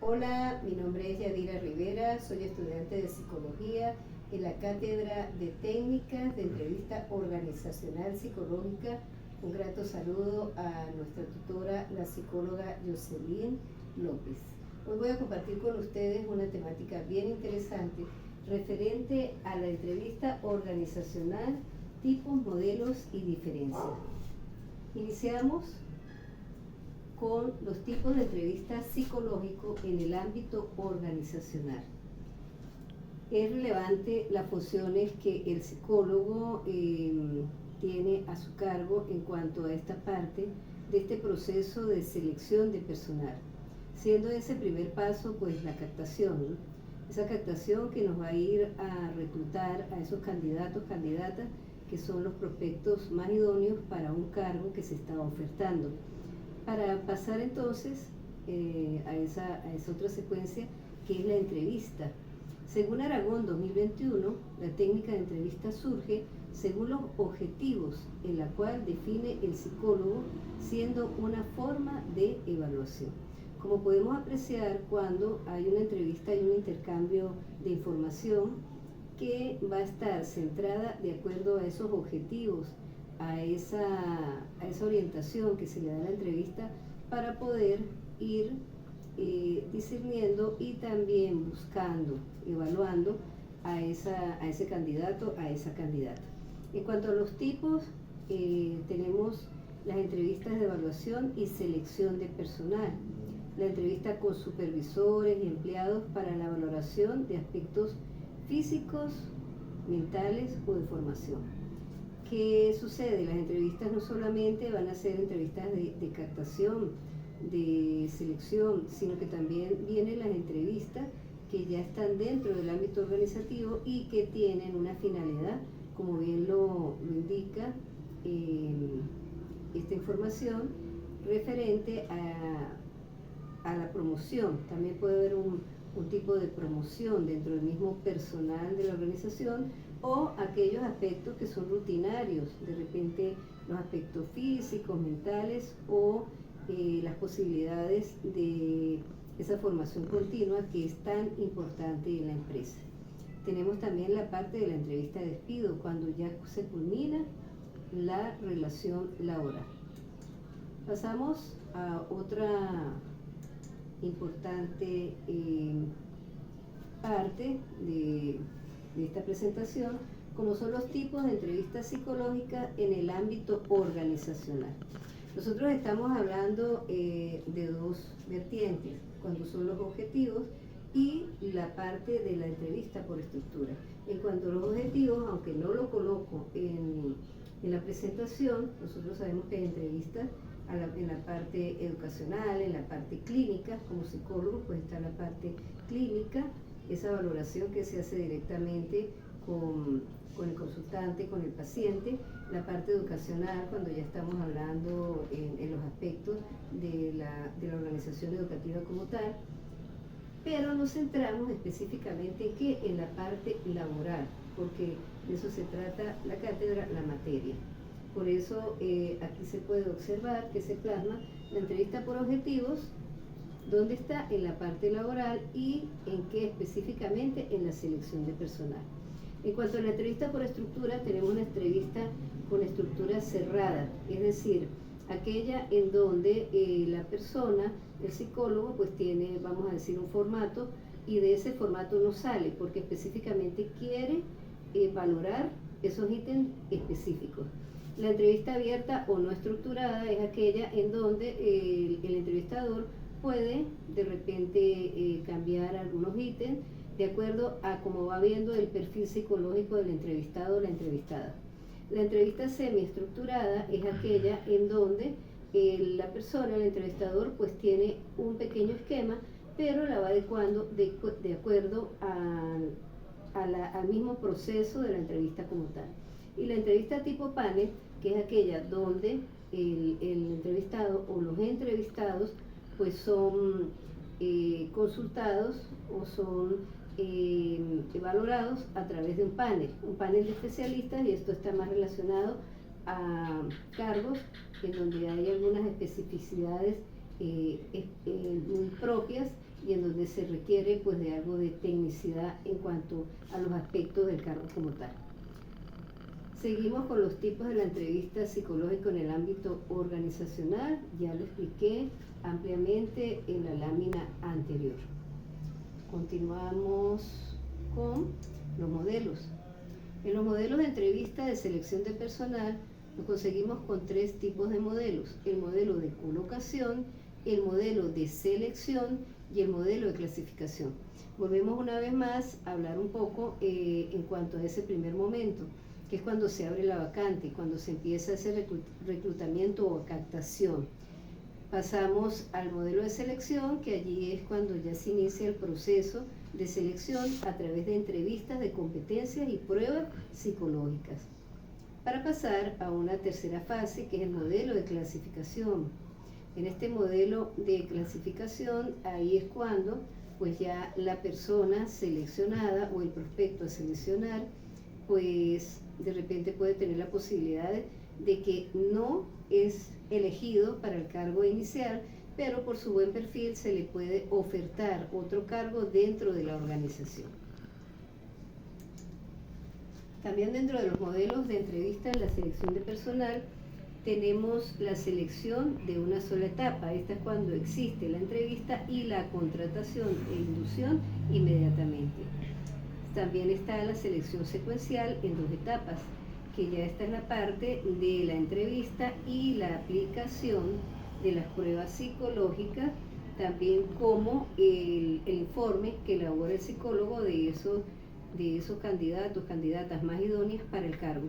Hola, mi nombre es Yadira Rivera, soy estudiante de Psicología en la Cátedra de Técnicas de Entrevista Organizacional Psicológica. Un grato saludo a nuestra tutora, la psicóloga Jocelyn López. Hoy voy a compartir con ustedes una temática bien interesante referente a la entrevista organizacional, tipos, modelos y diferencias. Iniciamos con los tipos de entrevista psicológico en el ámbito organizacional. Es relevante las funciones que el psicólogo tiene a su cargo en cuanto a esta parte de este proceso de selección de personal, siendo ese primer paso pues la captación, ¿no? Esa captación que nos va a ir a reclutar a esos candidatos, candidatas que son los prospectos más idóneos para un cargo que se está ofertando. Para pasar entonces a esa otra secuencia que es la entrevista. Según Aragón 2021, la técnica de entrevista surge según los objetivos en la cual define el psicólogo, siendo una forma de evaluación. Como podemos apreciar, cuando hay una entrevista hay un intercambio de información que va a estar centrada de acuerdo a esos objetivos, a esa orientación que se le da a la entrevista para poder ir discerniendo y también buscando, evaluando a ese candidato, a esa candidata. En cuanto a los tipos, tenemos las entrevistas de evaluación y selección de personal, la entrevista con supervisores y empleados para la valoración de aspectos físicos, mentales o de formación. ¿Qué sucede? Las entrevistas no solamente van a ser entrevistas de captación, de selección, sino que también vienen las entrevistas que ya están dentro del ámbito organizativo y que tienen una finalidad, como bien lo indica esta información, referente a la promoción. También puede haber un tipo de promoción dentro del mismo personal de la organización, o aquellos aspectos que son rutinarios, de repente los aspectos físicos, mentales o las posibilidades de esa formación continua que es tan importante en la empresa. Tenemos también la parte de la entrevista de despido, cuando ya se culmina la relación laboral. Pasamos a otra importante parte de esta presentación, como son los tipos de entrevistas psicológicas en el ámbito organizacional. Nosotros estamos hablando de dos vertientes, cuando son los objetivos y la parte de la entrevista por estructura. En cuanto a los objetivos, aunque no lo coloco en la presentación, nosotros sabemos que hay entrevistas en la parte educacional, en la parte clínica. Como psicólogo pues está la parte clínica, esa valoración que se hace directamente con el consultante, con el paciente, la parte educacional cuando ya estamos hablando en los aspectos de la organización educativa como tal, pero nos centramos específicamente en la parte laboral, porque de eso se trata la cátedra, la materia. Por eso aquí se puede observar que se plasma la entrevista por objetivos, donde está en la parte laboral y en qué específicamente en la selección de personal. En cuanto a la entrevista por estructura, tenemos una entrevista con estructura cerrada, es decir, aquella en donde la persona, el psicólogo, pues tiene, vamos a decir, un formato, y de ese formato no sale porque específicamente quiere valorar esos ítems específicos. La entrevista abierta o no estructurada es aquella en donde el entrevistador puede de repente cambiar algunos ítems de acuerdo a cómo va viendo el perfil psicológico del entrevistado o la entrevistada. La entrevista semiestructurada es aquella en donde la persona, el entrevistador, pues tiene un pequeño esquema, pero la va adecuando de acuerdo al mismo proceso de la entrevista como tal. Y la entrevista tipo panel, que es aquella donde el entrevistado o los entrevistados pues son consultados o son valorados a través de un panel de especialistas, y esto está más relacionado a cargos en donde hay algunas especificidades muy propias y en donde se requiere pues de algo de tecnicidad en cuanto a los aspectos del cargo como tal. Seguimos con los tipos de la entrevista psicológica en el ámbito organizacional, ya lo expliqué ampliamente en la lámina anterior. Continuamos con los modelos. En los modelos de entrevista de selección de personal nos conseguimos con 3 tipos de modelos: el modelo de colocación, el modelo de selección y el modelo de clasificación. Volvemos una vez más a hablar un poco en cuanto a ese primer momento, que es cuando se abre la vacante, cuando se empieza ese reclutamiento o captación. Pasamos al modelo de selección, que allí es cuando ya se inicia el proceso de selección a través de entrevistas de competencias y pruebas psicológicas, para pasar a una tercera fase, que es el modelo de clasificación. En este modelo de clasificación, ahí es cuando pues ya la persona seleccionada o el prospecto a seleccionar, pues de repente puede tener la posibilidad de que no es elegido para el cargo inicial, pero por su buen perfil se le puede ofertar otro cargo dentro de la organización. También dentro de los modelos de entrevista en la selección de personal tenemos la selección de una sola etapa. Esta es cuando existe la entrevista y la contratación e inducción inmediatamente. También está la selección secuencial en 2 etapas, que ya está en la parte de la entrevista y la aplicación de las pruebas psicológicas, también como el informe que elabora el psicólogo de esos candidatos, candidatas más idóneas para el cargo.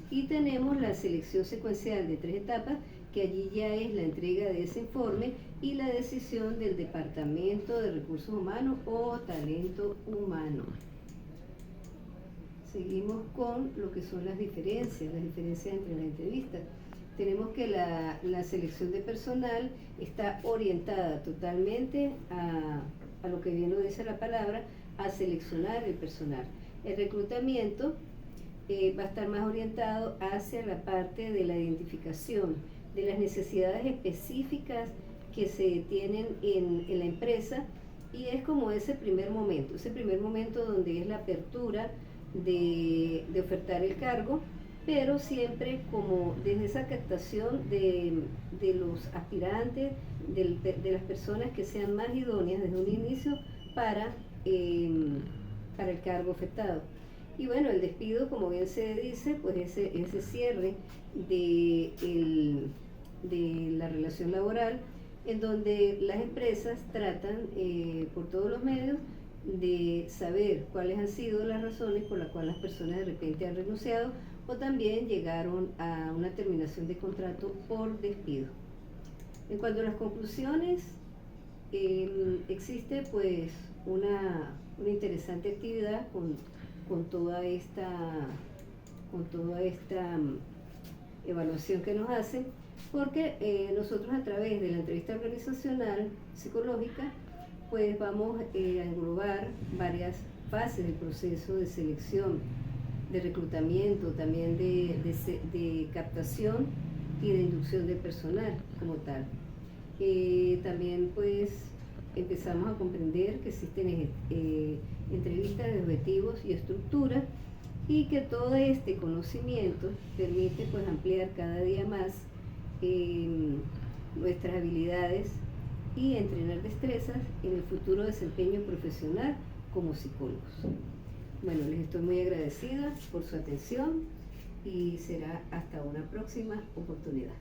Y tenemos la selección secuencial de 3 etapas, que allí ya es la entrega de ese informe y la decisión del Departamento de Recursos Humanos o Talento Humano. Seguimos con lo que son las diferencias entre las entrevistas. Tenemos que la selección de personal está orientada totalmente a lo que bien lo dice la palabra, a seleccionar el personal. El reclutamiento va a estar más orientado hacia la parte de la identificación de las necesidades específicas que se tienen en la empresa, y es como ese primer momento donde es la apertura de ofertar el cargo, pero siempre como desde esa captación de los aspirantes, de las personas que sean más idóneas desde un inicio para el cargo ofertado. Y bueno, el despido, como bien se dice, pues ese cierre de la relación laboral, en donde las empresas tratan por todos los medios de saber cuáles han sido las razones por las cuales las personas de repente han renunciado o también llegaron a una terminación de contrato por despido. En cuanto a las conclusiones, existe pues una interesante actividad con toda esta evaluación que nos hacen, porque nosotros a través de la entrevista organizacional psicológica pues vamos a englobar varias fases del proceso de selección, de reclutamiento, también de captación y de inducción de personal como tal. También pues empezamos a comprender que existen entrevistas de objetivos y estructuras, y que todo este conocimiento permite pues ampliar cada día más nuestras habilidades y entrenar destrezas en el futuro desempeño profesional como psicólogos. Bueno, les estoy muy agradecida por su atención y será hasta una próxima oportunidad.